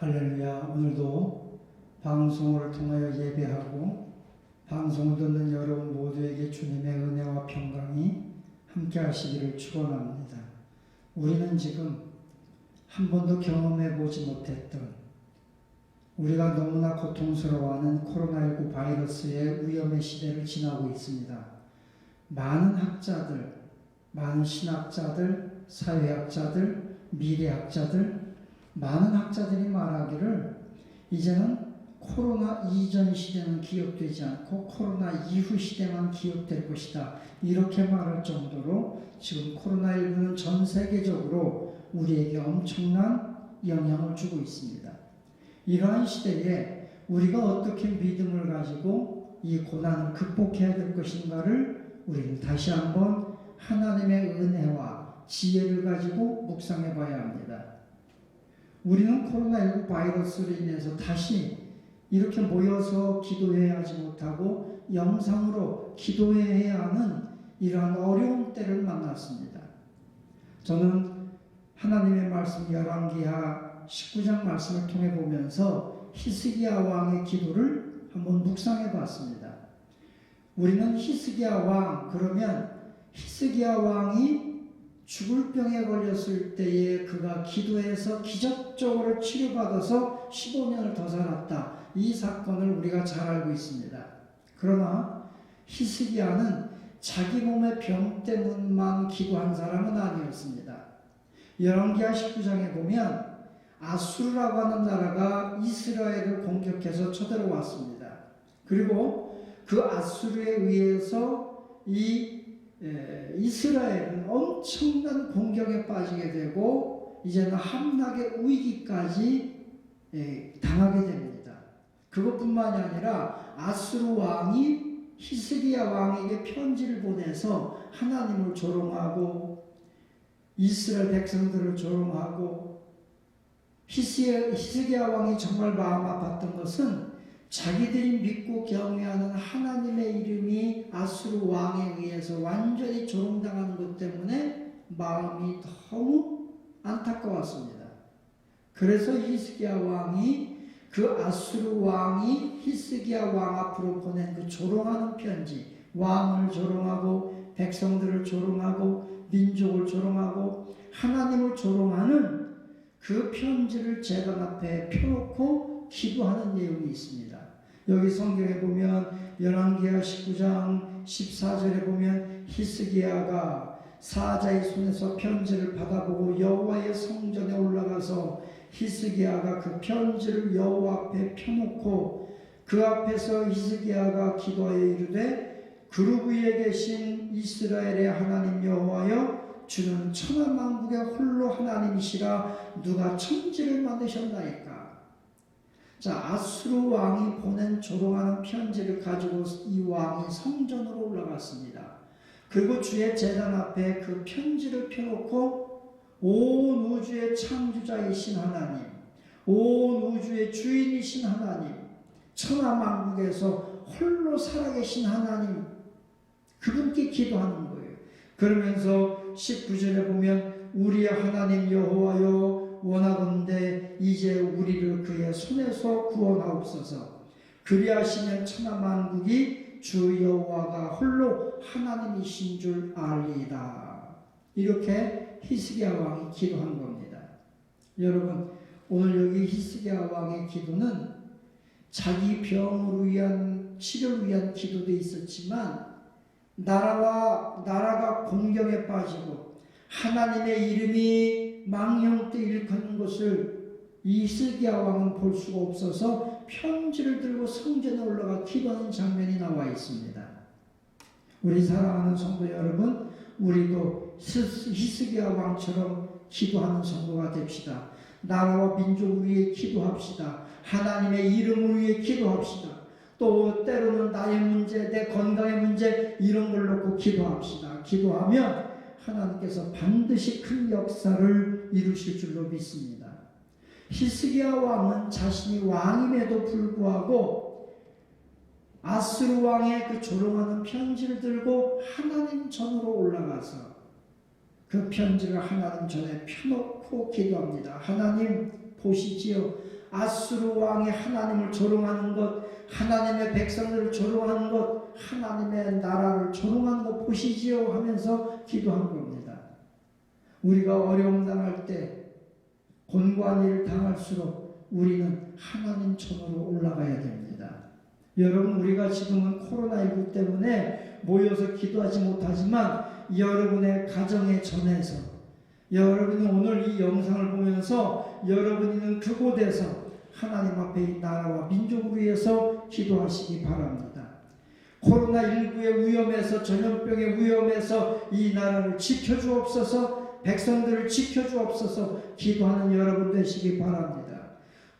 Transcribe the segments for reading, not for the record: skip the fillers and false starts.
할렐루야. 오늘도 방송을 통하여 예배하고 방송을 듣는 여러분 모두에게 주님의 은혜와 평강이 함께 하시기를 축원합니다. 우리는 지금 한 번도 경험해 보지 못했던 우리가 너무나 고통스러워하는 코로나19 바이러스의 위험의 시대를 지나고 있습니다. 많은 학자들, 많은 신학자들, 사회학자들, 미래학자들, 많은 학자들이 말하기를 이제는 코로나 이전 시대는 기억되지 않고 코로나 이후 시대만 기억될 것이다. 이렇게 말할 정도로 지금 코로나19는 전 세계적으로 우리에게 엄청난 영향을 주고 있습니다. 이러한 시대에 우리가 어떻게 믿음을 가지고 이 고난을 극복해야 될 것인가를 우리는 다시 한번 하나님의 은혜와 지혜를 가지고 묵상해 봐야 합니다. 우리는 코로나19 바이러스로 인해서 다시 이렇게 모여서 기도해야 하지 못하고 영상으로 기도해야 하는 이러한 어려운 때를 만났습니다. 저는 하나님의 말씀 열왕기하 19장 말씀을 통해 보면서 히스기야 왕의 기도를 한번 묵상해 봤습니다. 우리는 히스기야 왕, 그러면 히스기야 왕이 죽을 병에 걸렸을 때에 그가 기도해서 기적적으로 치료받아서 15년을 더 살았다. 이 사건을 우리가 잘 알고 있습니다. 그러나 히스기야는 자기 몸의 병 때문만 기도한 사람은 아니었습니다. 열왕기하 19장에 보면 아수르라고 하는 나라가 이스라엘을 공격해서 쳐들어왔습니다. 그리고 그 아수르에 의해서 이스라엘은 엄청난 공격에 빠지게 되고 이제는 함락의 위기까지 당하게 됩니다. 그것뿐만이 아니라 아수르 왕이 히스기야 왕에게 편지를 보내서 하나님을 조롱하고 이스라엘 백성들을 조롱하고 히스기야 왕이 정말 마음 아팠던 것은 자기들이 믿고 경외하는 하나님의 이름이 아수르 왕에 의해서 완전히 조롱당하는 것 때문에 마음이 너무 안타까웠습니다. 그래서 히스기야 왕이 그 아수르 왕이 히스기야 왕 앞으로 보낸 그 조롱하는 편지, 왕을 조롱하고 백성들을 조롱하고 민족을 조롱하고 하나님을 조롱하는 그 편지를 제단 앞에 펴놓고 기도하는 내용이 있습니다. 여기 성경에 보면 열왕기하 19장 14절에 보면 히스기야가 사자의 손에서 편지를 받아보고 여호와의 성전에 올라가서 히스기야가 그 편지를 여호와 앞에 펴놓고 그 앞에서 히스기야가 기도하여 이르되 그룹 위에 계신 이스라엘의 하나님 여호와여 주는 천하만국의 홀로 하나님이시라 누가 천지를 만드셨나이까. 자, 아수르 왕이 보낸 조롱하는 편지를 가지고 이 왕이 성전으로 올라갔습니다. 그리고 주의 제단 앞에 그 편지를 펴놓고 온 우주의 창조자이신 하나님, 온 우주의 주인이신 하나님, 천하만국에서 홀로 살아계신 하나님, 그분께 기도하는 거예요. 그러면서 19절에 보면 우리의 하나님 여호와여 원하건대 이제 우리를 그의 손에서 구원하옵소서. 그리하시면 천하만국이 주 여호와가 홀로 하나님이신 줄 알리이다. 이렇게 히스기야 왕이 기도한 겁니다. 여러분, 오늘 여기 히스기야 왕의 기도는 자기 병을 위한 치료를 위한 기도도 있었지만 나라가 공경에 빠지고 하나님의 이름이 망령때 일컫는 것을 히스기야 왕은 볼 수가 없어서 편지를 들고 성전에 올라가 기도하는 장면이 나와 있습니다. 우리 사랑하는 성도 여러분, 우리도 히스기야 왕처럼 기도하는 성도가 됩시다. 나라와 민족을 위해 기도합시다. 하나님의 이름을 위해 기도합시다. 또 때로는 나의 문제, 내 건강의 문제 이런 걸 놓고 기도합시다. 기도하면 하나님께서 반드시 큰 역사를 이루실 줄로 믿습니다. 히스기야 왕은 자신이 왕임에도 불구하고 아수르 왕의 그 조롱하는 편지를 들고 하나님 전으로 올라가서 그 편지를 하나님 전에 펴놓고 기도합니다. 하나님 보시지요. 아수르 왕이 하나님을 조롱하는 것, 하나님의 백성들을 조롱하는 것, 하나님의 나라를 조롱하는 것 보시지요 하면서 기도한 겁니다. 우리가 어려움 당할 때, 곤고한 일을 당할수록 우리는 하나님 전으로 올라가야 됩니다. 여러분, 우리가 지금은 코로나19 때문에 모여서 기도하지 못하지만 여러분의 가정의 전에서, 여러분이 오늘 이 영상을 보면서 여러분이 있는 그곳에서 하나님 앞에 이 나라와 민족을 위해서 기도하시기 바랍니다. 코로나19의 위험에서, 전염병의 위험에서 이 나라를 지켜주옵소서, 백성들을 지켜주옵소서 기도하는 여러분 되시기 바랍니다.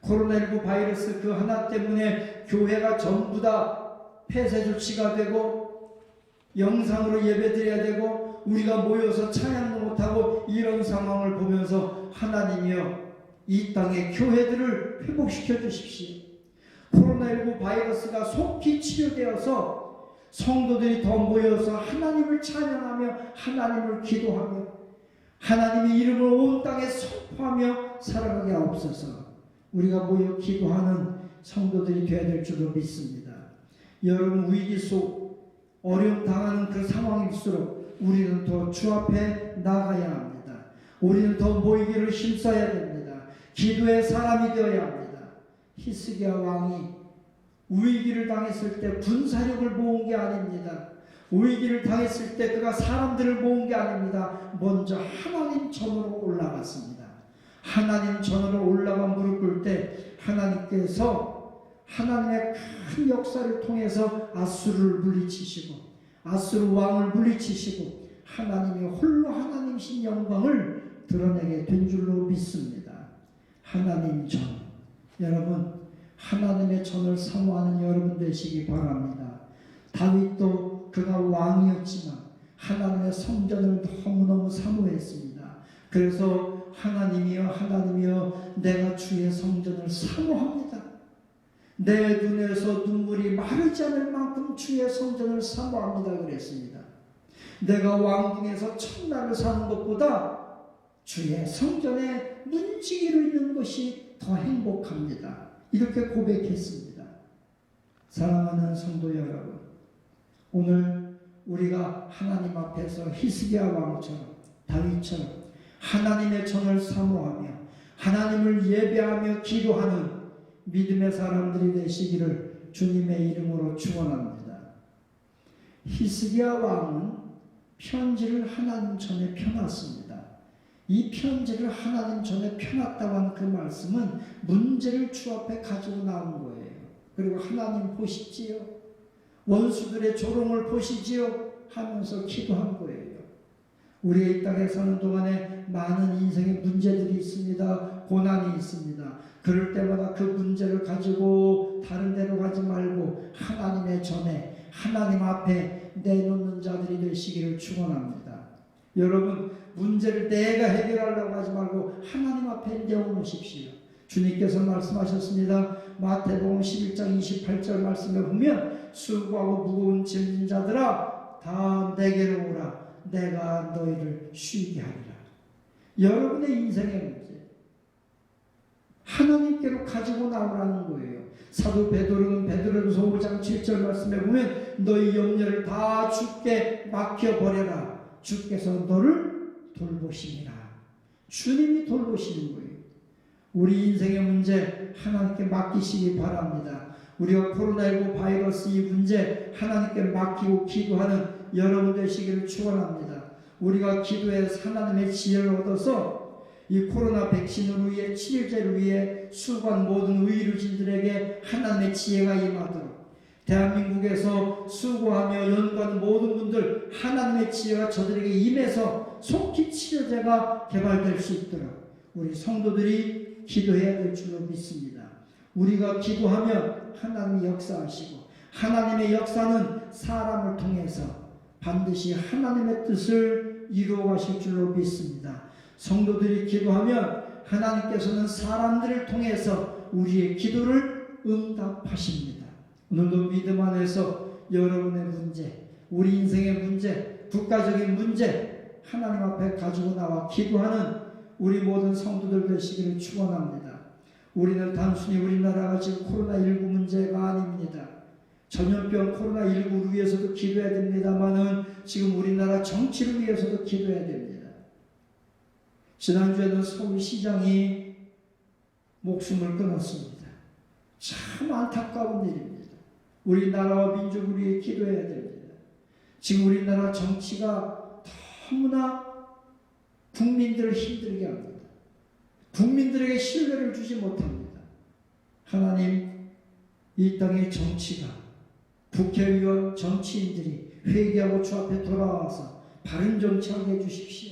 코로나19 바이러스 그 하나 때문에 교회가 전부 다 폐쇄 조치가 되고 영상으로 예배드려야 되고 우리가 모여서 찬양도 못하고 이런 상황을 보면서 하나님이여 이 땅의 교회들을 회복시켜 주십시오. 코로나19 바이러스가 속히 치료되어서 성도들이 더 모여서 하나님을 찬양하며 하나님을 기도하며 하나님의 이름을 온 땅에 선포하며 살아가게 하옵소서. 우리가 모여 기도하는 성도들이 되어야 될 줄로 믿습니다. 여러분, 위기 속 어려움 당하는 그 상황일수록 우리는 더 주 앞에 나가야 합니다. 우리는 더 모이기를 힘써야 됩니다. 기도의 사람이 되어야 합니다. 히스기야 왕이 위기를 당했을 때 군사력을 모은 게 아닙니다. 위기를 당했을 때 그가 사람들을 모은 게 아닙니다. 먼저 하나님 전으로 올라갔습니다. 하나님 전으로 올라가 무릎 꿇을 때 하나님께서 하나님의 큰 역사를 통해서 아수르를 물리치시고 아수르 왕을 물리치시고 하나님이 홀로 하나님이신 영광을 드러내게 된 줄로 믿습니다. 하나님 전, 여러분 하나님의 전을 사모하는 여러분 되시기 바랍니다. 다윗도 그가 왕이었지만 하나님의 성전을 너무너무 사모했습니다. 그래서 하나님이여 하나님이여 내가 주의 성전을 사모합니다. 내 눈에서 눈물이 마르지 않을 만큼 주의 성전을 사모합니다 그랬습니다. 내가 왕궁에서 천날을 사는 것보다 주의 성전에 문지기로 있는 것이 더 행복합니다. 이렇게 고백했습니다. 사랑하는 성도 여러분, 오늘 우리가 하나님 앞에서 히스기야 왕처럼 다윗처럼 하나님의 전을 사모하며 하나님을 예배하며 기도하는 믿음의 사람들이 되시기를 주님의 이름으로 축원합니다. 히스기야 왕은 편지를 하나님 전에 펴놨습니다. 이 편지를 하나님 전에 펴놨다고 하는 그 말씀은 문제를 주 앞에 가지고 나온 거예요. 그리고 하나님 보시지요. 원수들의 조롱을 보시지요 하면서 기도한 거예요. 우리가 이 땅에 사는 동안에 많은 인생의 문제들이 있습니다. 고난이 있습니다. 그럴 때마다 그 문제를 가지고 다른 데로 가지 말고 하나님의 전에 하나님 앞에 내놓는 자들이 되시기를 축원합니다. 여러분, 문제를 내가 해결하려고 하지 말고 하나님 앞에 내어놓으십시오. 주님께서 말씀하셨습니다. 마태복음 11장 28절 말씀에 보면 수고하고 무거운 짐진 자들아 다 내게로 오라. 내가 너희를 쉬게 하리라. 여러분의 인생의 문제 하나님께로 가지고 나오라는 거예요. 사도 베드로는 베드로전서 5장 7절 말씀에 보면 너희 염려를 다 주께 맡겨버려라. 주께서 너를 돌보시니라. 주님이 돌보시는 거예요. 우리 인생의 문제 하나님께 맡기시기 바랍니다. 우리가 코로나19 바이러스 이 문제 하나님께 맡기고 기도하는 여러분 되시기를 축원합니다. 우리가 기도해서 하나님의 지혜를 얻어서 이 코로나 백신을 위해 치료제를 위해 수고한 모든 의료진들에게 하나님의 지혜가 임하도록 대한민국에서 수고하며 연구하는 모든 분들 하나님의 지혜가 저들에게 임해서 속히 치료제가 개발될 수 있도록 우리 성도들이 기도해야 될 줄로 믿습니다. 우리가 기도하면 하나님이 역사하시고 하나님의 역사는 사람을 통해서 반드시 하나님의 뜻을 이루어 가실 줄로 믿습니다. 성도들이 기도하면 하나님께서는 사람들을 통해서 우리의 기도를 응답하십니다. 오늘도 믿음 안에서 여러분의 문제, 우리 인생의 문제, 국가적인 문제 하나님 앞에 가지고 나와 기도하는 우리 모든 성도들 되시기를 축원합니다. 우리는 단순히 우리나라가 지금 코로나19 문제가 아닙니다. 전염병 코로나19를 위해서도 기도해야 됩니다만은 지금 우리나라 정치를 위해서도 기도해야 됩니다. 지난주에는 서울시장이 목숨을 끊었습니다. 참 안타까운 일입니다. 우리나라와 민족을 위해 기도해야 됩니다. 지금 우리나라 정치가 너무나 국민들을 힘들게 합니다. 국민들에게 신뢰를 주지 못합니다. 하나님, 이 땅의 정치가 국회의원, 정치인들이 회개하고 주 앞에 돌아와서 바른 정치하게 해주십시오.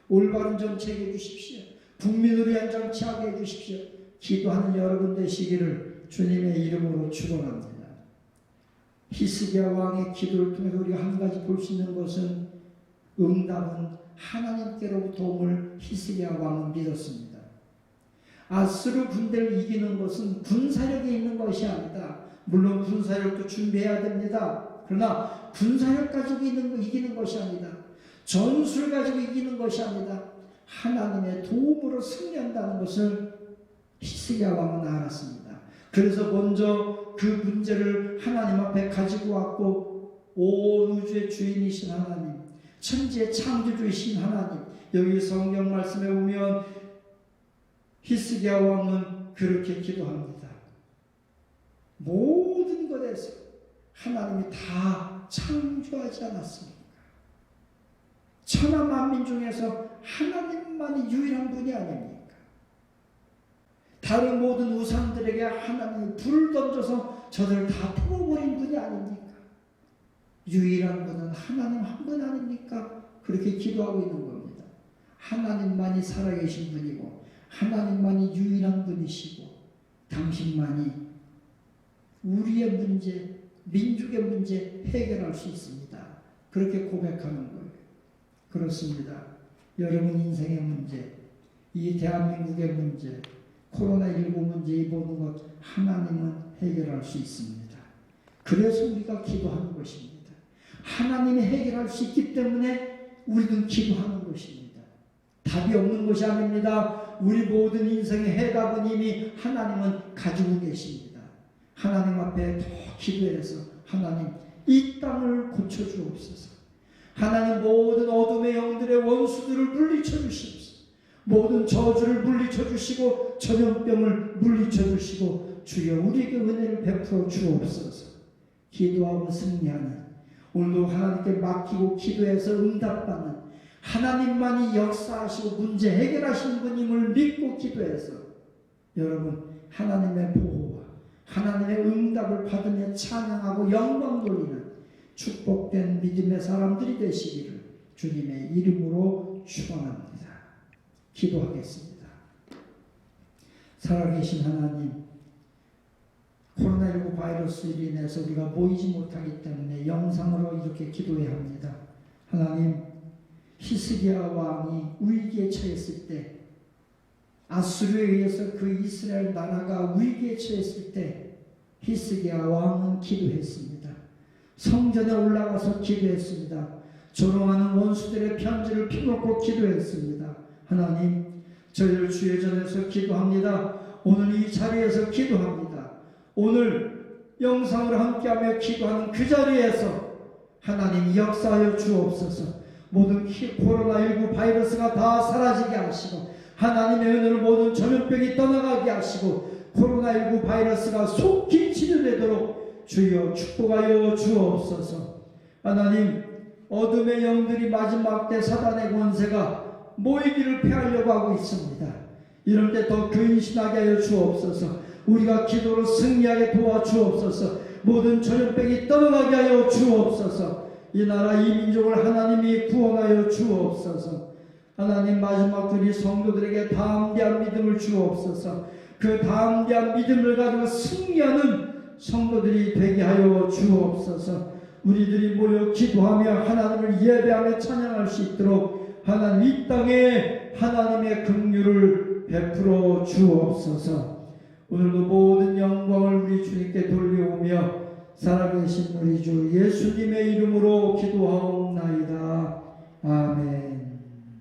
올바른 정치하게 해주십시오. 국민을 위한 정치하게 해주십시오. 기도하는 여러분 되시기를 주님의 이름으로 축원합니다. 히스기야 왕의 기도를 통해서 우리가 한 가지 볼 수 있는 것은 응답은 하나님께로부터 옴을 히스기야 왕은 믿었습니다. 아수르 군대를 이기는 것은 군사력이 있는 것이 아니다. 물론 군사력도 준비해야 됩니다. 그러나 군사력 가지고 이기는 것이 아니다. 전술 가지고 이기는 것이 아니다. 하나님의 도움으로 승리한다는 것을 히스기야 왕은 알았습니다. 그래서 먼저 그 문제를 하나님 앞에 가지고 왔고, 온 우주의 주인이신 하나님, 천지의 창조주이신 하나님, 여기 성경 말씀에 보면 히스기야 왕은 그렇게 기도합니다. 모든 것에서 하나님이 다 창조하지 않았습니까? 천하 만민 중에서 하나님만이 유일한 분이 아닙니까? 다른 모든 우상들에게 하나님이 불을 던져서 저들을 다 태워버린 분이 아닙니까? 유일한 분은 하나님 한 분 아닙니까? 그렇게 기도하고 있는 겁니다. 하나님만이 살아계신 분이고 하나님만이 유일한 분이시고 당신만이 우리의 문제, 민족의 문제 해결할 수 있습니다. 그렇게 고백하는 거예요. 그렇습니다. 여러분 인생의 문제, 이 대한민국의 문제, 코로나19 문제, 이 모든 것 하나님은 해결할 수 있습니다. 그래서 우리가 기도하는 것입니다. 하나님이 해결할 수 있기 때문에 우리는 기도하는 것입니다. 답이 없는 것이 아닙니다. 우리 모든 인생의 해답은 이미 하나님은 가지고 계십니다. 하나님 앞에 더 기도해서 하나님 이 땅을 고쳐주옵소서. 하나님 모든 어둠의 영들의 원수들을 물리쳐 주시옵소서. 모든 저주를 물리쳐 주시고 전염병을 물리쳐 주시고 주여 우리에게 은혜를 베풀어 주옵소서. 기도하고 승리하는, 오늘도 하나님께 맡기고 기도해서 응답받는, 하나님만이 역사하시고 문제 해결하시는 분임을 믿고 기도해서 여러분 하나님의 보호와 하나님의 응답을 받으며 찬양하고 영광 돌리는 축복된 믿음의 사람들이 되시기를 주님의 이름으로 축원합니다. 기도하겠습니다. 살아계신 하나님, 코로나19 바이러스로 인해서 우리가 모이지 못하기 때문에 영상으로 이렇게 기도해야 합니다. 하나님, 히스기야 왕이 위기에 처했을 때, 아수르에 의해서 그 이스라엘 나라가 위기에 처했을 때 히스기야 왕은 기도했습니다. 성전에 올라가서 기도했습니다. 조롱하는 원수들의 편지를 펴놓고 기도했습니다. 하나님, 저희를 주의 전에서 기도합니다. 오늘 이 자리에서 기도합니다. 오늘 영상으로 함께하며 기도하는 그 자리에서 하나님 역사하여 주옵소서. 모든 코로나19 바이러스가 다 사라지게 하시고 하나님의 은혜로 모든 전염병이 떠나가게 하시고 코로나19 바이러스가 속히 치료되도록 주여 축복하여 주옵소서. 하나님, 어둠의 영들이 마지막 때 사단의 권세가 모이기를 패하려고 하고 있습니다. 이럴 때 더 근신하게 하여 주옵소서. 우리가 기도로 승리하게 도와주옵소서. 모든 전염병이 떠나가게 하여 주옵소서. 이 나라 이 민족을 하나님이 구원하여 주옵소서. 하나님, 마지막 우리 성도들에게 담대한 믿음을 주옵소서. 그 담대한 믿음을 가지고 승리하는 성도들이 되게 하여 주옵소서. 우리들이 모여 기도하며 하나님을 예배하며 찬양할 수 있도록 하나님 이 땅에 하나님의 긍휼을 베풀어 주옵소서. 오늘도 모든 영광을 우리 주님께 돌려오며 살아계신 우리 주 예수님의 이름으로 기도하옵나이다. 아멘.